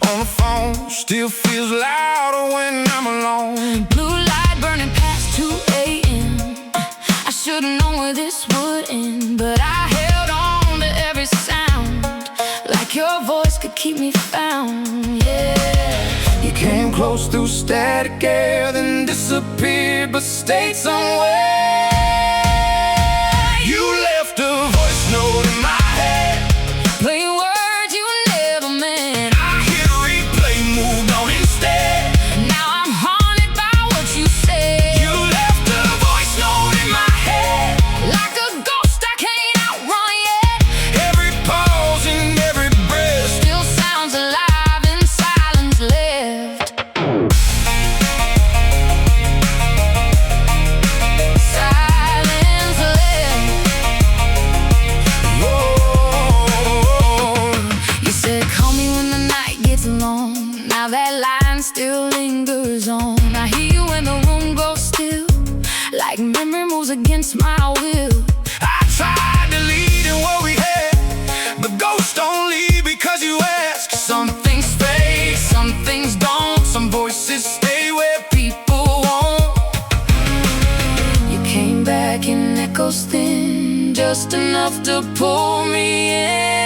on the phone still feels louder when I'm alone. Blue light burning past 2 a.m. I should've known where this would end, but I held on to every sound, like your voice could keep me found, yeah. You came close through static air, then disappeared but stayed somewhere. You left a voice note in my head, playing words you never meant. I hit replay, moved on instead. Now I'm haunted by what you said. You left a voice note in my head, like a ghost I can't outrun yet. every pause and every breath Still sounds alive in silence left. Silence left. oh. You said call me when the night gets long. Now that line still lingers on. I hear you when the room goes still, like memory moves against my will. I tried deleting what we had, but ghosts don't leave because you ask. Some things fade, some things don't. Some voices stay where people won't. You came back in echoes thin, just enough to pull me in.